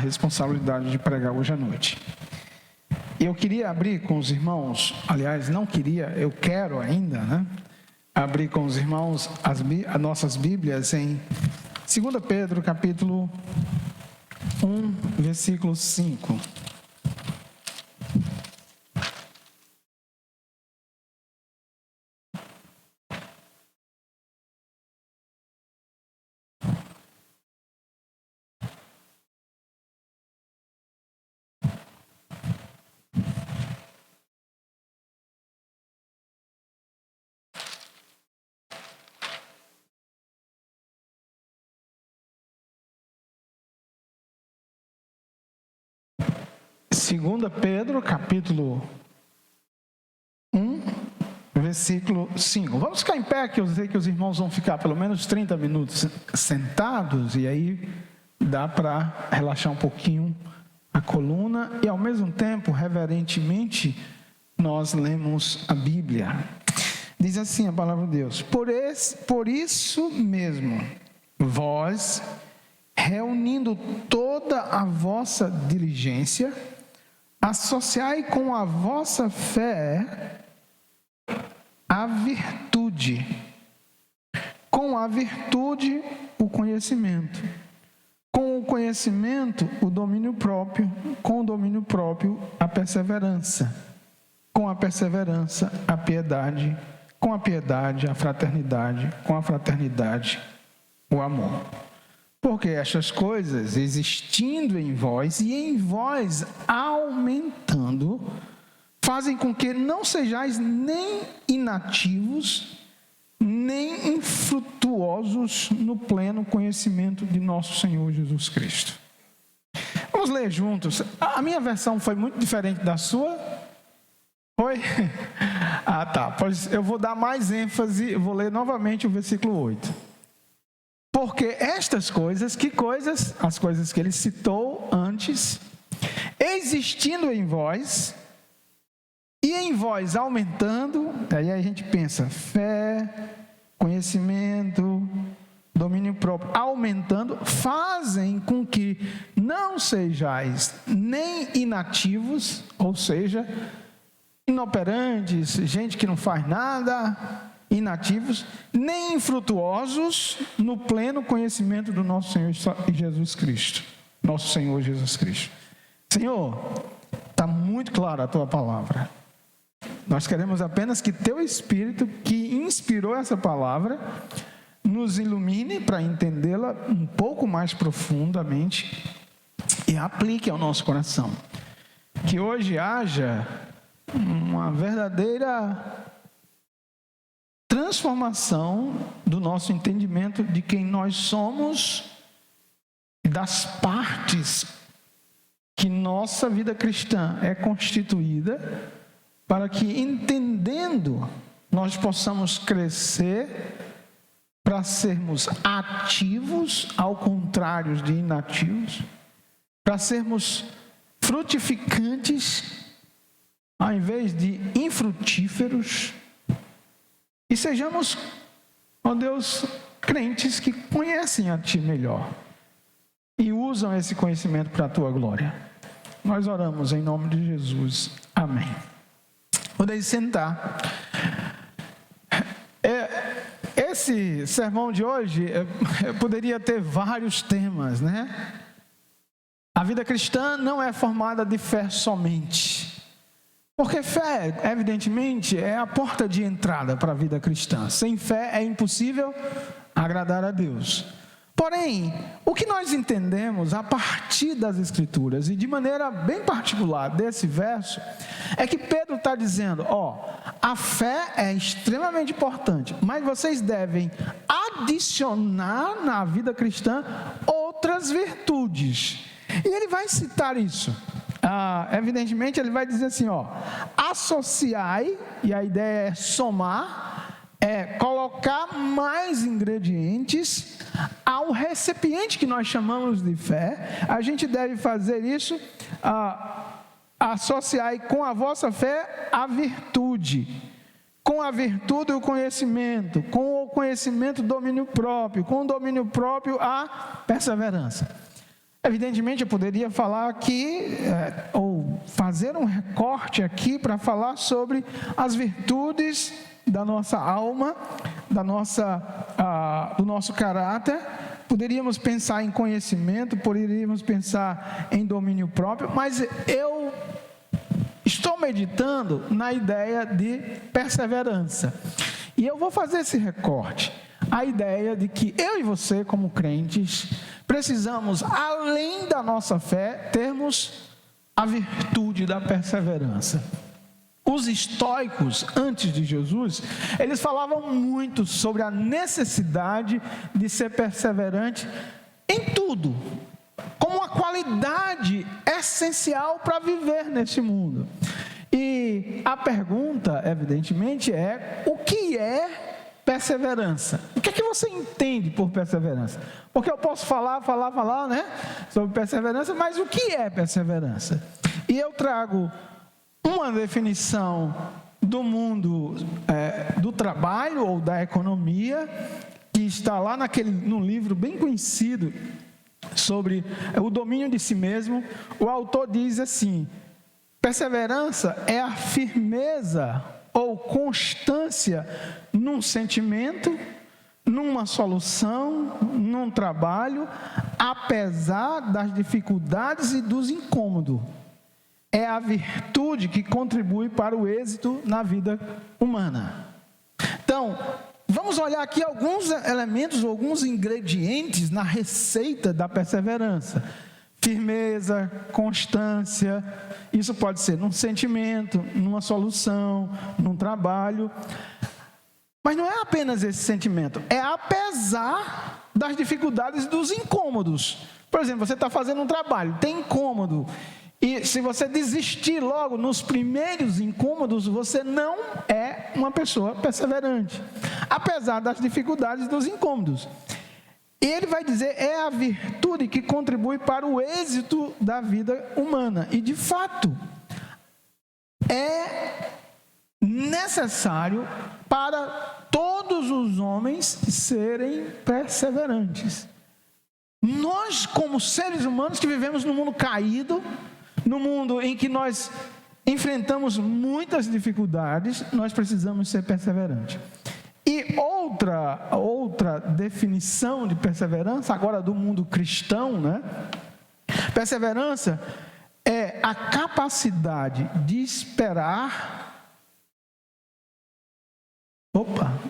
responsabilidade de pregar hoje à noite. Eu queria abrir com os irmãos, aliás, não queria, eu quero ainda, né? Abrir com os irmãos as nossas Bíblias em 2 Pedro, capítulo 1, versículo 5. Segunda Pedro, capítulo 1, versículo 5. Vamos ficar em pé, que eu sei que os irmãos vão ficar pelo menos 30 minutos sentados, e aí dá para relaxar um pouquinho a coluna, e ao mesmo tempo, reverentemente, nós lemos a Bíblia. Diz assim a palavra de Deus: por isso mesmo, vós, reunindo toda a vossa diligência, associai com a vossa fé a virtude, com a virtude o conhecimento, com o conhecimento o domínio próprio, com o domínio próprio a perseverança, com a perseverança a piedade, com a piedade a fraternidade, com a fraternidade o amor. Porque estas coisas, existindo em vós e em vós aumentando, fazem com que não sejais nem inativos, nem infrutuosos no pleno conhecimento de nosso Senhor Jesus Cristo. Vamos ler juntos. A minha versão foi muito diferente da sua? Foi? Ah, tá. Pois eu vou dar mais ênfase, eu vou ler novamente o versículo 8. Porque estas coisas, que coisas? As coisas que ele citou antes, existindo em vós, e em vós aumentando, aí a gente pensa, fé, conhecimento, domínio próprio, aumentando, fazem com que não sejais nem inativos, ou seja, inoperantes, gente que não faz nada, inativos, nem infrutuosos no pleno conhecimento do nosso Senhor Jesus Cristo. Nosso Senhor Jesus Cristo. Senhor, está muito clara a tua palavra. Nós queremos apenas que teu Espírito, que inspirou essa palavra, nos ilumine para entendê-la um pouco mais profundamente e aplique ao nosso coração. Que hoje haja uma verdadeira transformação do nosso entendimento de quem nós somos e das partes que nossa vida cristã é constituída, para que, entendendo, nós possamos crescer para sermos ativos, ao contrário de inativos, para sermos frutificantes, ao invés de infrutíferos, e sejamos, ó Deus, crentes que conhecem a Ti melhor e usam esse conhecimento para a Tua glória. Nós oramos em nome de Jesus. Amém. Podem sentar. Esse sermão de hoje poderia ter vários temas, né? A vida cristã não é formada de fé somente. Porque fé, evidentemente, é a porta de entrada para a vida cristã. Sem fé é impossível agradar a Deus. Porém, o que nós entendemos a partir das Escrituras, e de maneira bem particular desse verso, é que Pedro está dizendo, a fé é extremamente importante, mas vocês devem adicionar na vida cristã outras virtudes. E ele vai citar isso. Evidentemente, ele vai dizer assim, associai, e a ideia é somar, é colocar mais ingredientes ao recipiente que nós chamamos de fé. A gente deve fazer isso, associai com a vossa fé a virtude, com a virtude o conhecimento, com o conhecimento o domínio próprio, com o domínio próprio a perseverança. Evidentemente, eu poderia falar aqui, ou fazer um recorte aqui para falar sobre as virtudes da nossa alma, do nosso caráter. Poderíamos pensar em conhecimento, poderíamos pensar em domínio próprio, mas eu estou meditando na ideia de perseverança. E eu vou fazer esse recorte. A ideia de que eu e você, como crentes, precisamos, além da nossa fé, termos a virtude da perseverança. Os estoicos, antes de Jesus, eles falavam muito sobre a necessidade de ser perseverante em tudo, como uma qualidade essencial para viver nesse mundo. E a pergunta, evidentemente, é: o que é perseverança? O que é que você entende por perseverança? Porque eu posso falar, né, sobre perseverança, mas o que é perseverança? E eu trago uma definição do mundo do trabalho ou da economia, que está lá num livro bem conhecido sobre o domínio de si mesmo. O autor diz assim: perseverança é a firmeza ou constância num sentimento, numa solução, num trabalho, apesar das dificuldades e dos incômodos. É a virtude que contribui para o êxito na vida humana. Então, vamos olhar aqui alguns elementos, alguns ingredientes na receita da perseverança. Firmeza, constância, isso pode ser num sentimento, numa solução, num trabalho. Mas não é apenas esse sentimento, é apesar das dificuldades e dos incômodos. Por exemplo, você está fazendo um trabalho, tem incômodo. E se você desistir logo nos primeiros incômodos, você não é uma pessoa perseverante, apesar das dificuldades dos incômodos. E ele vai dizer, é a virtude que contribui para o êxito da vida humana. E de fato, é necessário para todos os homens serem perseverantes. Nós, como seres humanos que vivemos num mundo caído, no mundo em que nós enfrentamos muitas dificuldades, nós precisamos ser perseverantes. E outra definição de perseverança, agora do mundo cristão, né? Perseverança é a capacidade de esperar.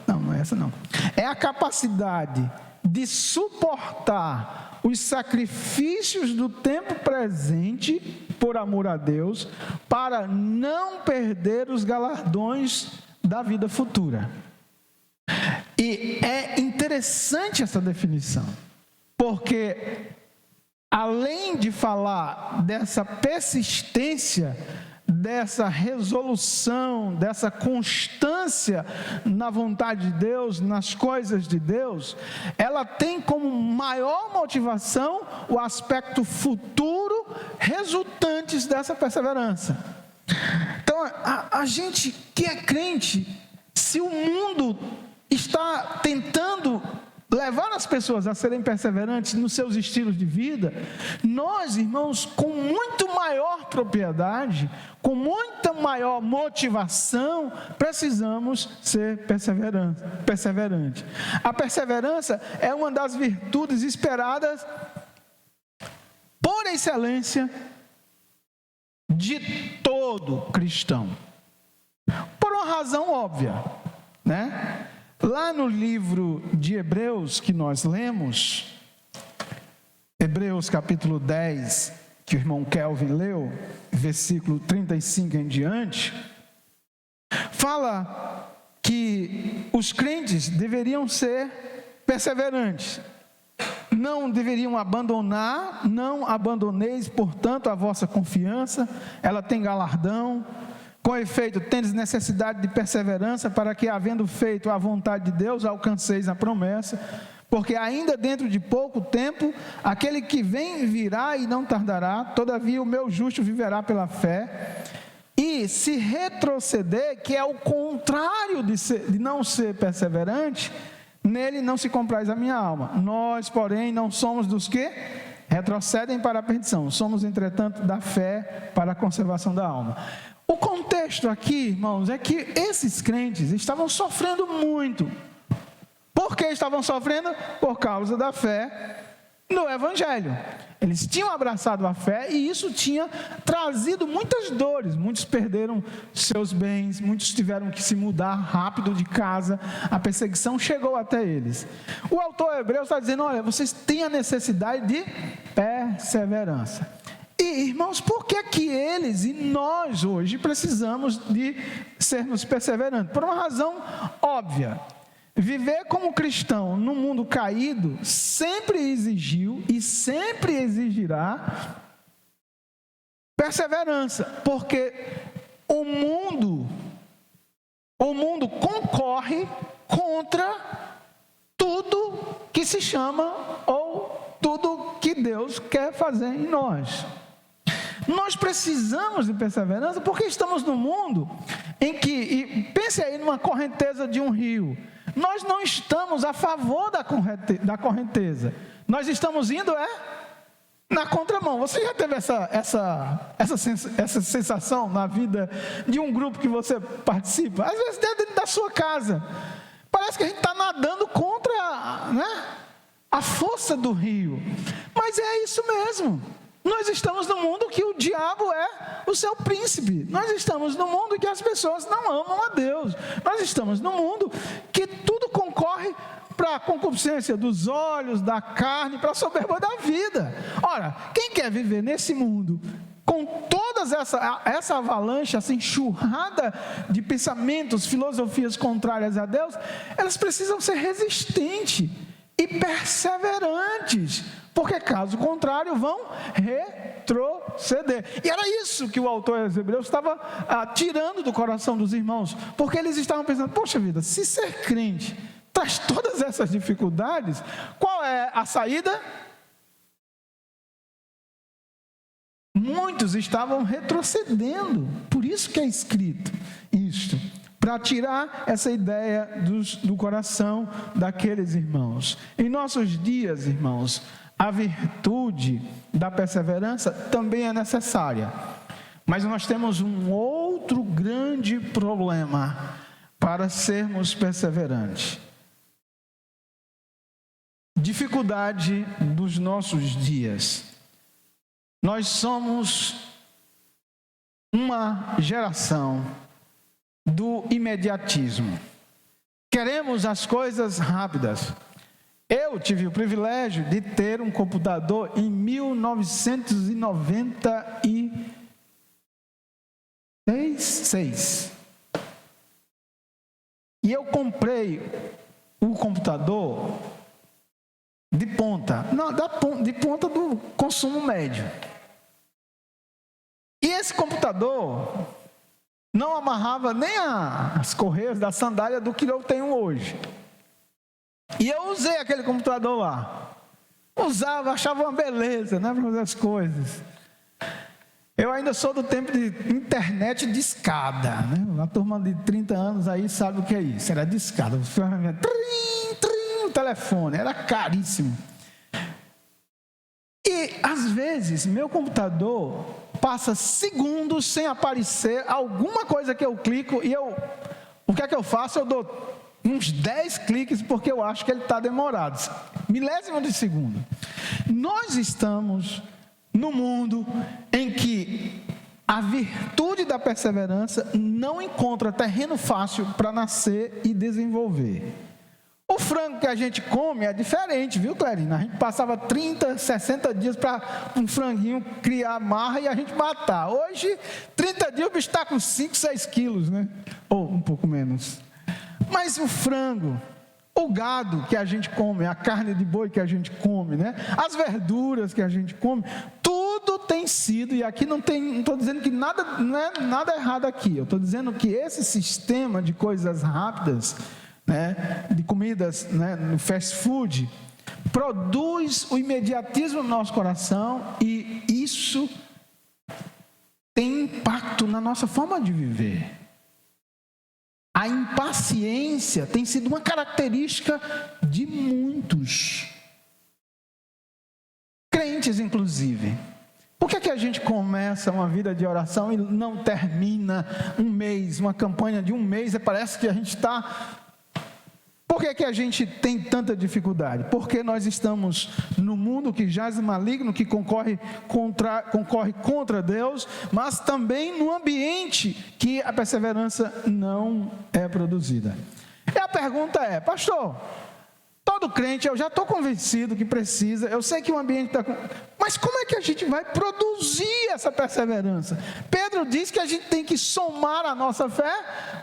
Não é essa não. É a capacidade de suportar os sacrifícios do tempo presente por amor a Deus, para não perder os galardões da vida futura. E é interessante essa definição, porque além de falar dessa persistência, dessa resolução, dessa constância na vontade de Deus, nas coisas de Deus, ela tem como maior motivação o aspecto futuro resultantes dessa perseverança. Então, a gente que é crente, se o mundo está tentando levar as pessoas a serem perseverantes nos seus estilos de vida, nós, irmãos, com muito maior propriedade, com muita maior motivação, precisamos ser perseverantes. A perseverança é uma das virtudes esperadas por excelência de todo cristão, por uma razão óbvia, né? Lá no livro de Hebreus que nós lemos, Hebreus capítulo 10, que o irmão Kelvin leu, versículo 35 em diante, fala que os crentes deveriam ser perseverantes, não deveriam abandonar, não abandoneis, portanto, a vossa confiança, ela tem galardão. Com efeito, tendes necessidade de perseverança, para que, havendo feito a vontade de Deus, alcanceis a promessa, porque ainda dentro de pouco tempo, aquele que vem virá e não tardará, todavia o meu justo viverá pela fé. E se retroceder, que é o contrário de não ser perseverante, nele não se compraz a minha alma. Nós, porém, não somos dos que retrocedem para a perdição. Somos, entretanto, da fé para a conservação da alma. O contexto aqui, irmãos, é que esses crentes estavam sofrendo muito. Por que estavam sofrendo? Por causa da fé no Evangelho. Eles tinham abraçado a fé e isso tinha trazido muitas dores. Muitos perderam seus bens, muitos tiveram que se mudar rápido de casa. A perseguição chegou até eles. O autor hebreu está dizendo, olha, vocês têm a necessidade de perseverança. E, irmãos, por que que eles e nós hoje precisamos de sermos perseverantes? Por uma razão óbvia. Viver como cristão no mundo caído sempre exigiu e sempre exigirá perseverança, porque o mundo concorre contra tudo que se chama ou tudo que Deus quer fazer em nós. Nós precisamos de perseverança porque estamos num mundo em que, e pense aí numa correnteza de um rio, nós não estamos a favor da correnteza, nós estamos indo na contramão. Você já teve essa sensação na vida de um grupo que você participa? Às vezes dentro da sua casa, parece que a gente está nadando contra a força do rio, mas é isso mesmo. Nós estamos no mundo que o diabo é o seu príncipe. Nós estamos no mundo que as pessoas não amam a Deus. Nós estamos no mundo que tudo concorre para a concupiscência dos olhos, da carne, para a soberba da vida. Ora, quem quer viver nesse mundo com toda essa avalanche, essa enxurrada de pensamentos, filosofias contrárias a Deus, elas precisam ser resistentes e perseverantes, porque caso contrário vão retroceder. E era isso que o autor hebreu estava tirando do coração dos irmãos, porque eles estavam pensando, poxa vida, se ser crente traz todas essas dificuldades, qual é a saída? Muitos estavam retrocedendo, por isso que é escrito isto, para tirar essa ideia do coração daqueles irmãos. Em nossos dias, irmãos, a virtude da perseverança também é necessária, mas nós temos um outro grande problema para sermos perseverantes. Dificuldade dos nossos dias. Nós somos uma geração do imediatismo. Queremos as coisas rápidas. Eu tive o privilégio de ter um computador em 1996. E eu comprei o computador de ponta, de ponta do consumo médio. E esse computador não amarrava nem as correias da sandália do que eu tenho hoje. E eu usei aquele computador lá. Usava, achava uma beleza, para fazer as coisas. Eu ainda sou do tempo de internet de escada, A turma de 30 anos aí sabe o que é isso. Era de escada. O telefone, era caríssimo. E às vezes meu computador passa segundos sem aparecer alguma coisa que eu clico e o que é que eu faço? Eu dou uns 10 cliques porque eu acho que ele está demorado, milésimo de segundo. Nós estamos no mundo em que a virtude da perseverança não encontra terreno fácil para nascer e desenvolver. O frango que a gente come é diferente, viu, Clarina? A gente passava 30, 60 dias para um franguinho criar marra e a gente matar. Hoje, 30 dias o bicho está com 5, 6 quilos, Ou um pouco menos. Mas o frango, o gado que a gente come, a carne de boi que a gente come, As verduras que a gente come, tudo tem sido, e aqui não estou dizendo que nada, não é nada errado aqui, eu estou dizendo que esse sistema de coisas rápidas, de comidas, no fast food, produz o imediatismo no nosso coração e isso tem impacto na nossa forma de viver. A impaciência tem sido uma característica de muitos crentes inclusive. Por que a gente começa uma vida de oração e não termina um mês, uma campanha de um mês, e parece que a gente está... Por que a gente tem tanta dificuldade? Porque nós estamos no mundo que jaz maligno, que concorre contra Deus, mas também no ambiente que a perseverança não é produzida. E a pergunta é, pastor, todo crente, eu já estou convencido que precisa, eu sei que o ambiente está... Mas como é que a gente vai produzir essa perseverança? Pedro diz que a gente tem que somar à nossa fé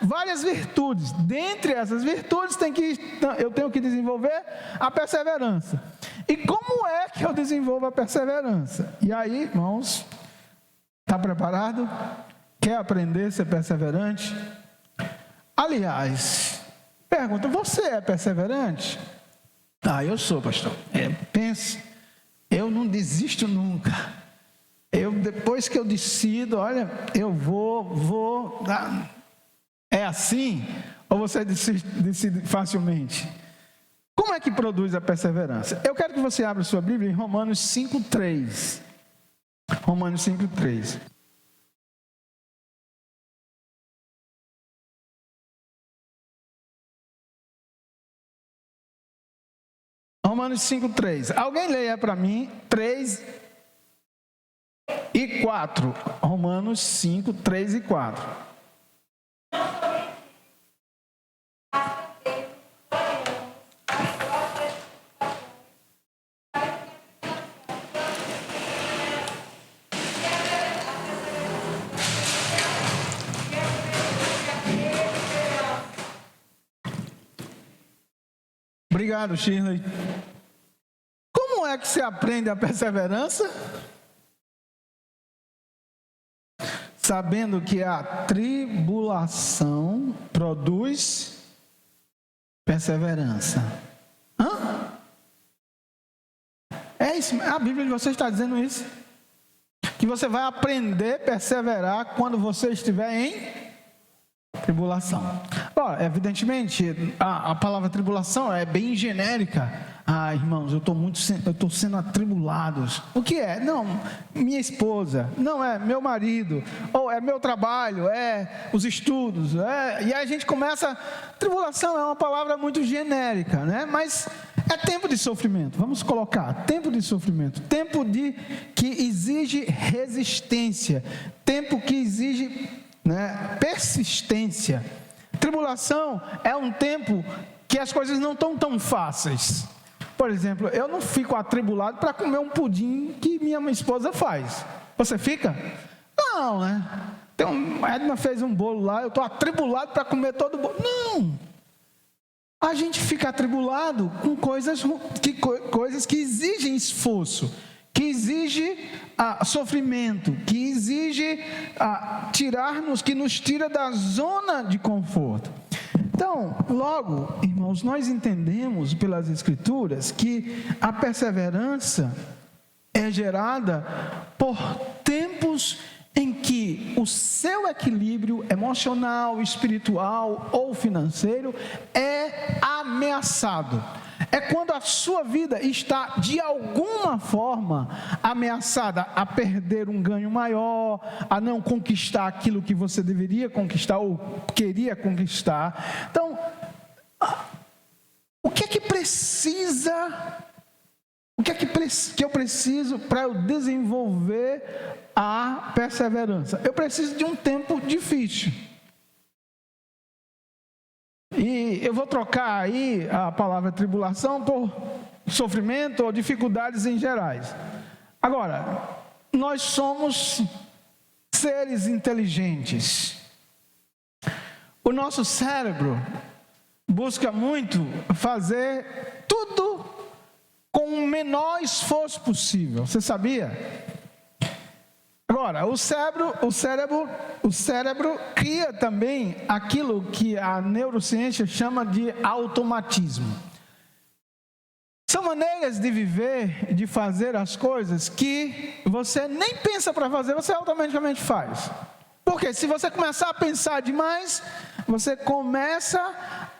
várias virtudes. Dentre essas virtudes, eu tenho que desenvolver a perseverança. E como é que eu desenvolvo a perseverança? E aí, irmãos, está preparado? Quer aprender a ser perseverante? Aliás, pergunta, você é perseverante? Eu sou, pastor. Pense, eu não desisto nunca. Depois que eu decido, olha, eu vou. É assim? Ou você decide facilmente? Como é que produz a perseverança? Eu quero que você abra sua Bíblia em Romanos 5:3. Romanos 5:3. Romanos 5:3. Alguém leia para mim 3 e 4. Romanos 5, 3 e 4. Obrigado, Shirley. Como é que se aprende a perseverança? Sabendo que a tribulação produz perseverança. É isso, a Bíblia de vocês está dizendo isso. Que você vai aprender a perseverar quando você estiver em tribulação. Evidentemente, a palavra tribulação é bem genérica. Irmãos, eu estou sendo atribulado. O que é? Não, minha esposa, não é meu marido, ou é meu trabalho, é os estudos, e aí a gente começa. Tribulação é uma palavra muito genérica, né? Mas é tempo de sofrimento. Vamos colocar tempo de sofrimento, tempo que exige resistência, tempo que exige, persistência. Tribulação é um tempo que as coisas não estão tão fáceis. Por exemplo, eu não fico atribulado para comer um pudim que minha esposa faz. Você fica? Não, né? A Edna fez um bolo lá, eu estou atribulado para comer todo o bolo. Não! A gente fica atribulado com coisas que exigem esforço, que exigem sofrimento, que exigem que nos tira da zona de conforto. Então, logo, irmãos, nós entendemos pelas Escrituras que a perseverança é gerada por tempos em que o seu equilíbrio emocional, espiritual ou financeiro é ameaçado. É quando a sua vida está, de alguma forma, ameaçada a perder um ganho maior, a não conquistar aquilo que você deveria conquistar ou queria conquistar. Então, o que é que eu preciso para eu desenvolver a perseverança? Eu preciso de um tempo difícil. E eu vou trocar aí a palavra tribulação por sofrimento ou dificuldades em gerais. Agora, nós somos seres inteligentes. O nosso cérebro busca muito fazer tudo com o menor esforço possível. Você sabia? Agora, o cérebro cria também aquilo que a neurociência chama de automatismo. São maneiras de viver, de fazer as coisas que você nem pensa para fazer, você automaticamente faz. Porque se você começar a pensar demais, você começa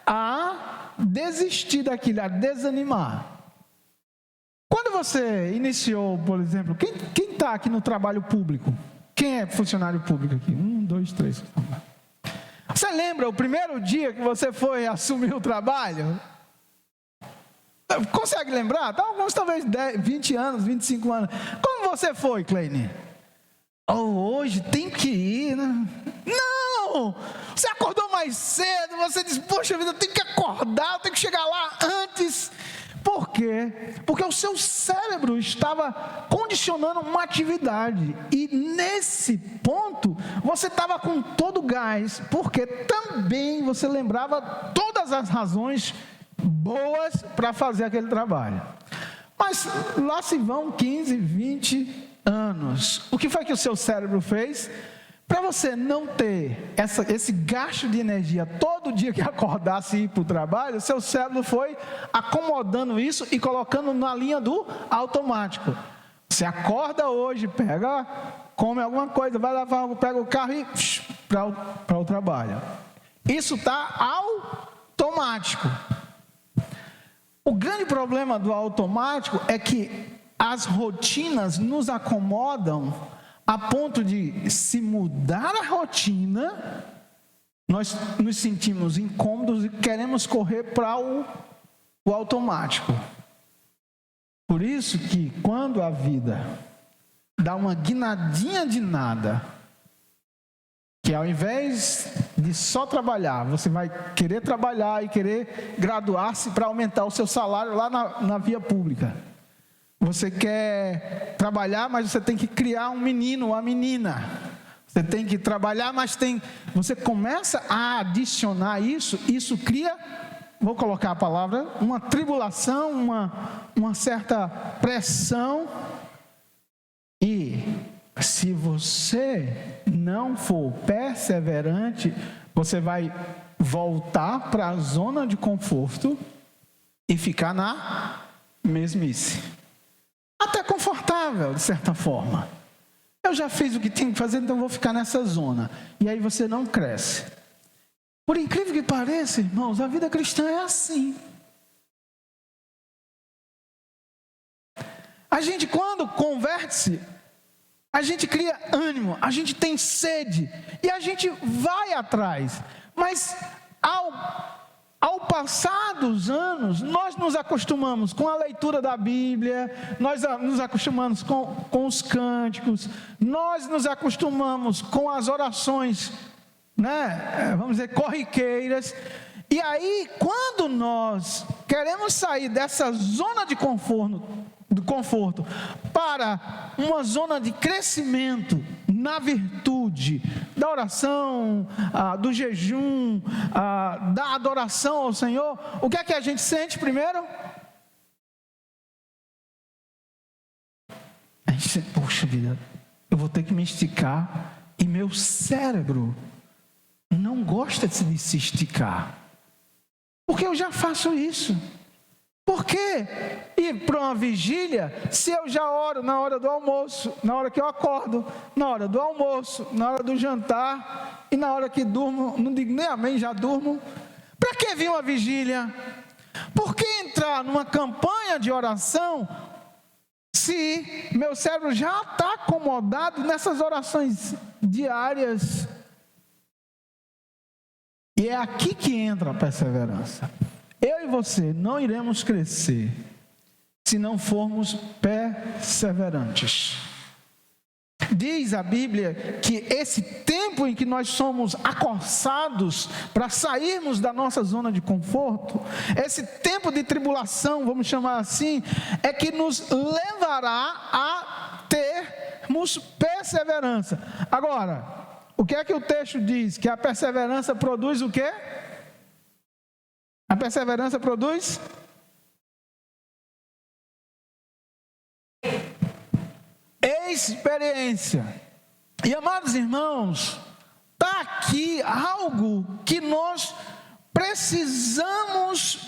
a desistir daquilo, a desanimar. Quando você iniciou, por exemplo, quem está aqui no trabalho público? Quem é funcionário público aqui? 1, 2, 3. Você lembra o primeiro dia que você foi assumir o trabalho? Consegue lembrar? Alguns talvez 10, 20 anos, 25 anos. Como você foi, Kleine? Hoje tem que ir, né? Não! Você acordou mais cedo, você disse, poxa vida, eu tenho que acordar, eu tenho que chegar lá antes. Por quê? Porque o seu cérebro estava condicionando uma atividade. E nesse ponto, você estava com todo o gás. Porque também você lembrava todas as razões boas para fazer aquele trabalho. Mas lá se vão 15, 20 anos. O que foi que o seu cérebro fez? Para você não ter esse gasto de energia todo dia que acordasse e ir para o trabalho, seu cérebro foi acomodando isso e colocando na linha do automático. Você acorda hoje, come alguma coisa, vai lavar, pega o carro e para o trabalho. Isso está automático. O grande problema do automático é que as rotinas nos acomodam a ponto de, se mudar a rotina, nós nos sentimos incômodos e queremos correr para o automático. Por isso que quando a vida dá uma guinadinha de nada, que ao invés de só trabalhar, você vai querer trabalhar e querer graduar-se para aumentar o seu salário lá na via pública. Você quer trabalhar, mas você tem que criar um menino ou uma menina. Você tem que trabalhar, mas você começa a adicionar isso cria, vou colocar a palavra, uma tribulação, uma certa pressão. E se você não for perseverante, você vai voltar para a zona de conforto e ficar na mesmice. Até confortável, de certa forma. Eu já fiz o que tenho que fazer, então vou ficar nessa zona. E aí você não cresce. Por incrível que pareça, irmãos, a vida cristã é assim. A gente, quando converte-se, a gente cria ânimo, a gente tem sede, e a gente vai atrás. Mas ao passar dos anos, nós nos acostumamos com a leitura da Bíblia, nós nos acostumamos com os cânticos, nós nos acostumamos com as orações, né? Vamos dizer, corriqueiras. E aí, quando nós queremos sair dessa zona de conforto para uma zona de crescimento na virtude da oração, do jejum, da adoração ao Senhor, o que é que a gente sente primeiro? A gente sente, poxa vida, eu vou ter que me esticar, e meu cérebro não gosta de se esticar, porque eu já faço isso. Por quê? Ir para uma vigília, se eu já oro na hora do almoço, na hora que eu acordo, na hora do almoço, na hora do jantar e na hora que durmo, não digo nem amém, já durmo. Para que vir uma vigília? Por que entrar numa campanha de oração se meu cérebro já está acomodado nessas orações diárias? E é aqui que entra a perseverança. Eu e você não iremos crescer se não formos perseverantes. Diz a Bíblia que esse tempo em que nós somos acossados para sairmos da nossa zona de conforto, esse tempo de tribulação, vamos chamar assim, é que nos levará a termos perseverança. Agora, o que é que o texto diz? Que a perseverança produz o quê? A perseverança produz experiência. E amados irmãos, está aqui algo que nós precisamos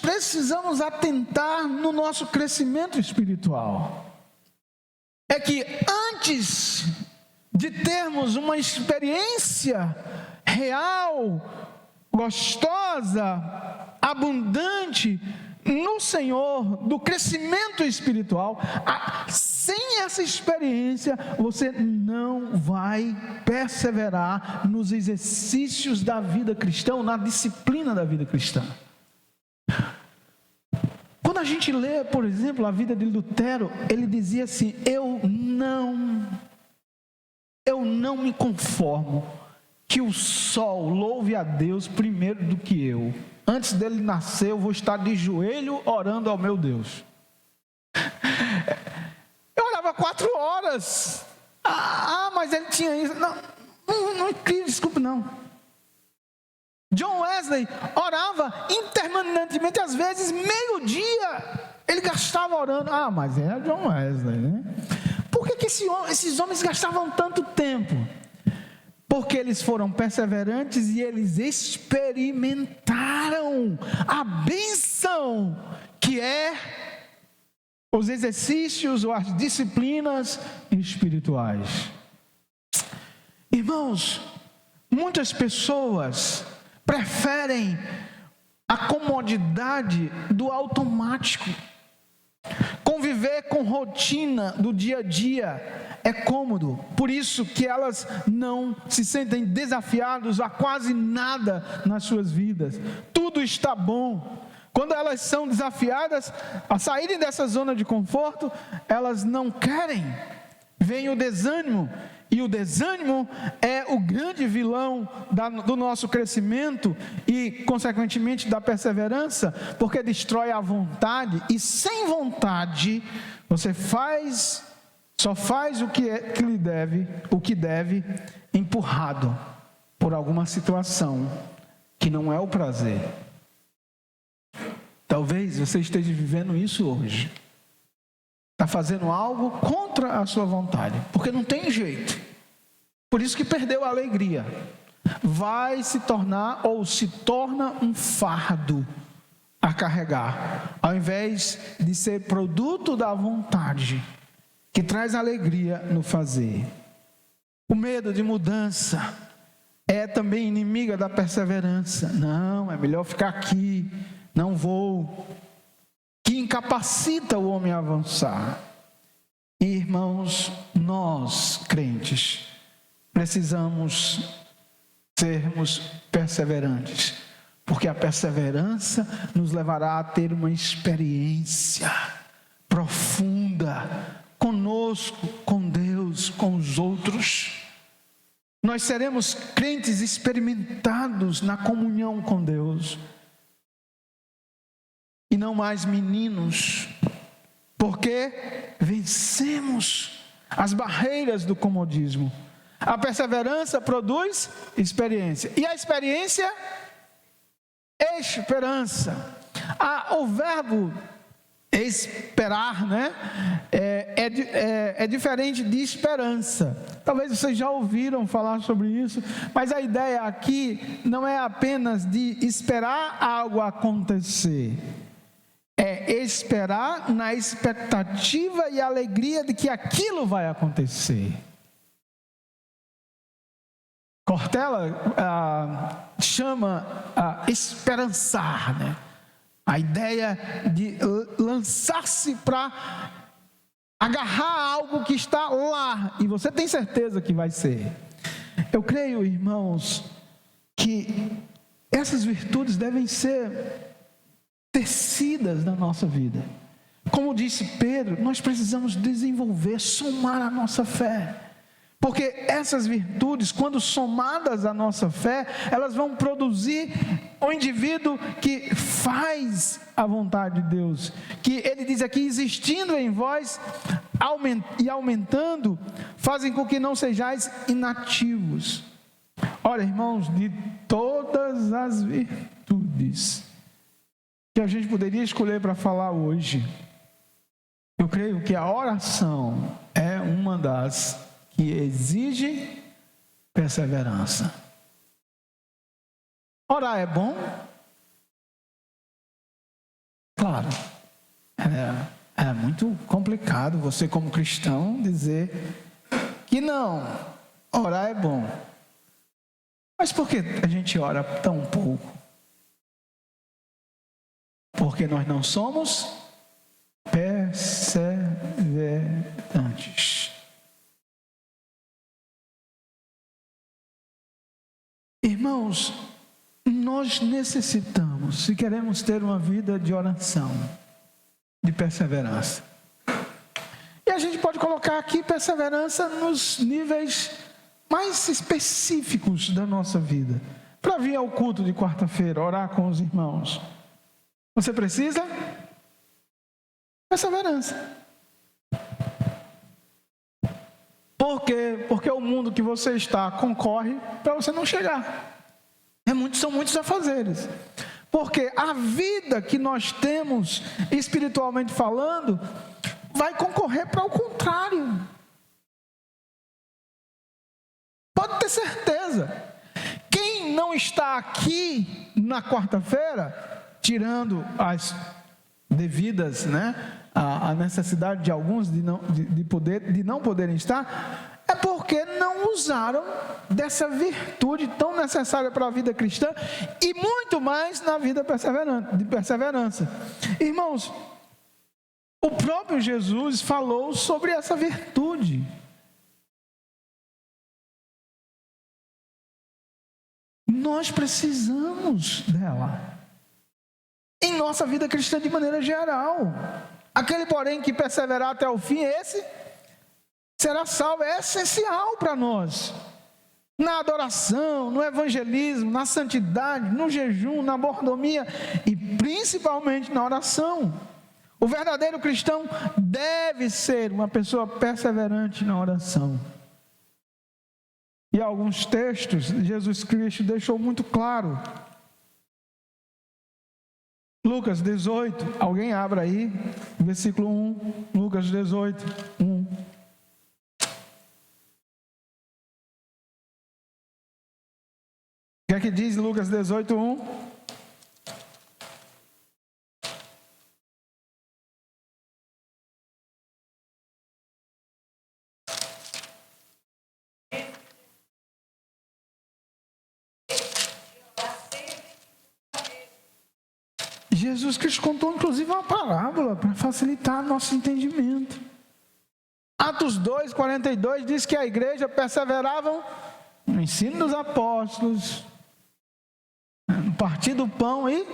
atentar no nosso crescimento espiritual. É que antes de termos uma experiência real, gostosa, abundante no Senhor, do crescimento espiritual, sem essa experiência, você não vai perseverar nos exercícios da vida cristã, na disciplina da vida cristã. Quando a gente lê, por exemplo, a vida de Lutero, ele dizia assim: eu não me conformo que o sol louve a Deus primeiro do que eu. Antes dele nascer, eu vou estar de joelho orando ao meu Deus. Eu orava 4 horas. Mas ele tinha isso. Não desculpe não. John Wesley orava interminavelmente, às vezes meio-dia ele gastava orando. Mas é John Wesley, né? Por que esses homens gastavam tanto tempo? Porque eles foram perseverantes e eles experimentaram a bênção que é os exercícios ou as disciplinas espirituais. Irmãos, muitas pessoas preferem a comodidade do automático. Conviver com rotina do dia a dia é cômodo, por isso que elas não se sentem desafiadas a quase nada nas suas vidas. Tudo está bom. Quando elas são desafiadas a saírem dessa zona de conforto, elas não querem. Vem o desânimo, e o desânimo é o grande vilão do nosso crescimento e, consequentemente, da perseverança, porque destrói a vontade, e sem vontade, você só faz o que deve, empurrado por alguma situação que não é o prazer. Talvez você esteja vivendo isso hoje. Está fazendo algo contra a sua vontade, porque não tem jeito. Por isso que perdeu a alegria. Vai se tornar ou se torna um fardo a carregar, ao invés de ser produto da vontade, que traz alegria no fazer. O medo de mudança é também inimiga da perseverança. Não, é melhor ficar aqui, não vou. Que incapacita o homem a avançar. E, irmãos, nós, crentes, precisamos sermos perseverantes, porque a perseverança nos levará a ter uma experiência profunda conosco, com Deus, com os outros. Nós seremos crentes experimentados na comunhão com Deus, e não mais meninos, porque vencemos as barreiras do comodismo. A perseverança produz experiência, e a experiência, esperança. O verbo esperar, né, é diferente de esperança. Talvez vocês já ouviram falar sobre isso, mas a ideia aqui não é apenas de esperar algo acontecer. É esperar na expectativa e alegria de que aquilo vai acontecer. Cortella chama esperançar, né? A ideia de lançar-se para agarrar algo que está lá, e você tem certeza que vai ser. Eu creio, irmãos, que essas virtudes devem ser tecidas na nossa vida. Como disse Pedro, nós precisamos desenvolver, somar a nossa fé, porque essas virtudes, quando somadas à nossa fé, elas vão produzir um indivíduo que faz a vontade de Deus, que ele diz aqui, existindo em vós e aumentando, fazem com que não sejais inativos. Olha, irmãos, de todas as virtudes que a gente poderia escolher para falar hoje, eu creio que a oração é uma das que exige perseverança. Orar é bom? Claro, é muito complicado você como cristão dizer que não, orar é bom. Mas por que a gente ora tão pouco? Porque porque nós não somos perseverantes. Irmãos, nós necessitamos, se queremos ter uma vida de oração, de perseverança. E a gente pode colocar aqui perseverança nos níveis mais específicos da nossa vida. Para vir ao culto de quarta-feira, orar com os irmãos, você precisa perseverança. Por quê? Porque o mundo que você está concorre para você não chegar. São muitos afazeres. Porque a vida que nós temos, espiritualmente falando, vai concorrer para o contrário. Pode ter certeza. Quem não está aqui na quarta-feira, tirando as devidas, a necessidade de alguns de não poderem estar, é porque não usaram dessa virtude tão necessária para a vida cristã e muito mais na vida de perseverança. Irmãos, o próprio Jesus falou sobre essa virtude. Nós precisamos dela em nossa vida cristã de maneira geral. Aquele, porém, que perseverar até o fim, esse será salvo. É essencial para nós. Na adoração, no evangelismo, na santidade, no jejum, na mordomia e principalmente na oração. O verdadeiro cristão deve ser uma pessoa perseverante na oração. E alguns textos, Jesus Cristo deixou muito claro. Lucas 18, alguém abra aí, versículo 1, Lucas 18, 1. O que é que diz Lucas 18, 1? Jesus Cristo contou inclusive uma parábola para facilitar nosso entendimento. Atos 2, 42 diz que a igreja perseveravam no ensino dos apóstolos, no partir do pão e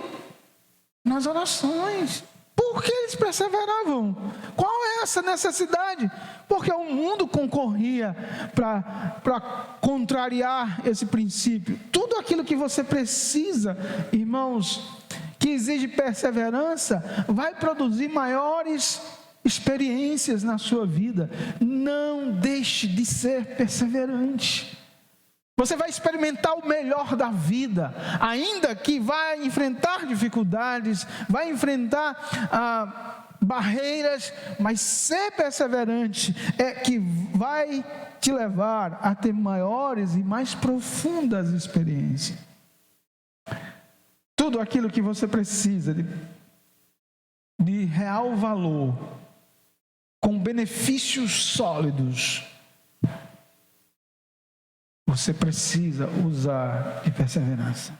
nas orações. Por que eles perseveravam? Qual é essa necessidade? Porque o mundo concorria para contrariar esse princípio. Tudo aquilo que você precisa, irmãos, que exige perseverança, vai produzir maiores experiências na sua vida. Não deixe de ser perseverante. Você vai experimentar o melhor da vida, ainda que vai enfrentar dificuldades, vai enfrentar barreiras, mas ser perseverante é que vai te levar a ter maiores e mais profundas experiências. Tudo aquilo que você precisa de real valor, com benefícios sólidos, você precisa usar de perseverança.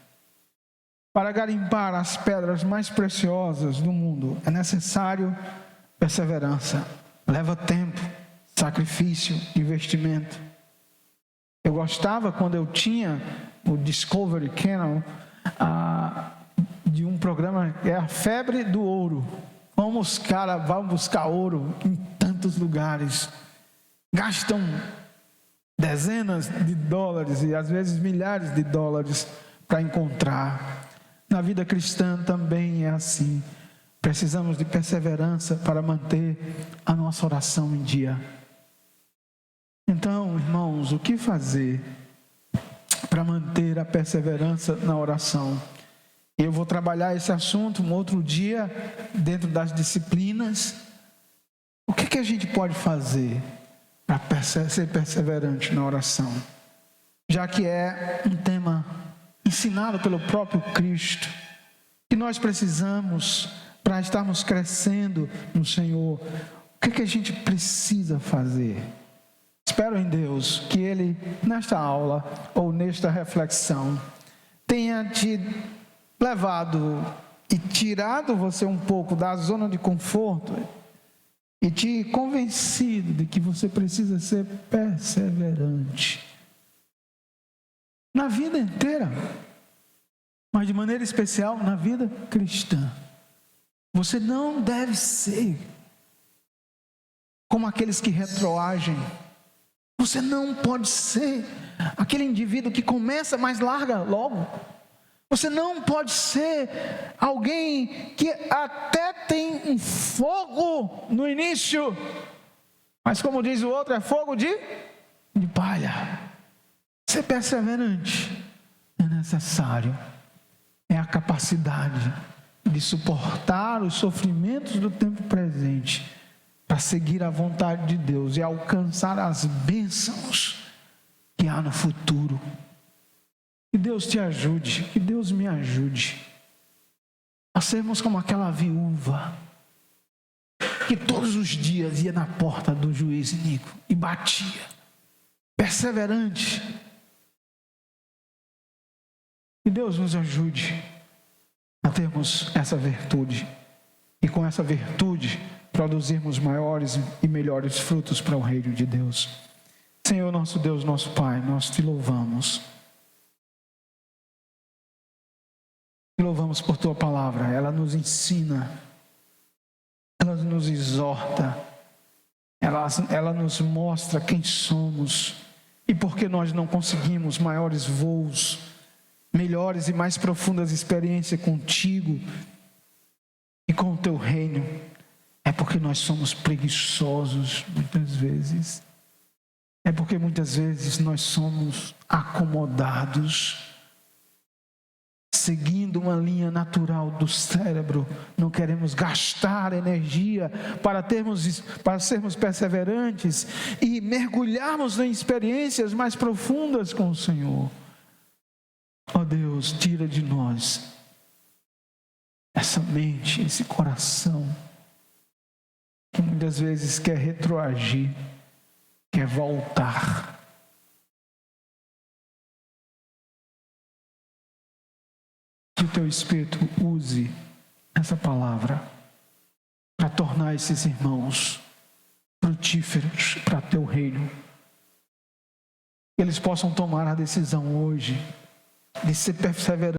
Para garimpar as pedras mais preciosas do mundo, é necessário perseverança. Leva tempo, sacrifício, investimento. Eu gostava, quando eu tinha o Discovery Channel, de um programa que é a febre do ouro. Vamos buscar ouro em tantos lugares. Gastam dezenas de dólares e às vezes milhares de dólares para encontrar. Na vida cristã também é assim. Precisamos de perseverança para manter a nossa oração em dia. Então, irmãos, o que fazer para manter a perseverança na oração? Eu vou trabalhar esse assunto um outro dia, dentro das disciplinas. O que a gente pode fazer para ser perseverante na oração? Já que é um tema ensinado pelo próprio Cristo, que nós precisamos para estarmos crescendo no Senhor. O que a gente precisa fazer? Espero em Deus que Ele, nesta aula ou nesta reflexão, tenha te levado e tirado você um pouco da zona de conforto e te convencido de que você precisa ser perseverante na vida inteira, mas de maneira especial na vida cristã. Você não deve ser como aqueles que retroagem. Você não pode ser aquele indivíduo que começa, mas larga logo. Você não pode ser alguém que até tem um fogo no início, mas como diz o outro, é fogo de palha. Ser perseverante é necessário. É a capacidade de suportar os sofrimentos do tempo presente para seguir a vontade de Deus e alcançar as bênçãos que há no futuro. Que Deus te ajude, que Deus me ajude a sermos como aquela viúva que todos os dias ia na porta do juiz iníquo e batia, perseverante. Que Deus nos ajude a termos essa virtude e com essa virtude produzirmos maiores e melhores frutos para o reino de Deus. Senhor, nosso Deus, nosso Pai, nós te louvamos. Te louvamos por tua palavra. Ela nos ensina, ela nos exorta, ela nos mostra quem somos e por que nós não conseguimos maiores voos, melhores e mais profundas experiências contigo e com o teu reino. É porque nós somos preguiçosos muitas vezes. É porque muitas vezes nós somos acomodados, seguindo uma linha natural do cérebro. Não queremos gastar energia para sermos perseverantes e mergulharmos em experiências mais profundas com o Senhor. Ó Deus, tira de nós essa mente, esse coração que muitas vezes quer retroagir, quer voltar. Que o teu Espírito use essa palavra para tornar esses irmãos frutíferos para teu reino. Que eles possam tomar a decisão hoje de ser perseverantes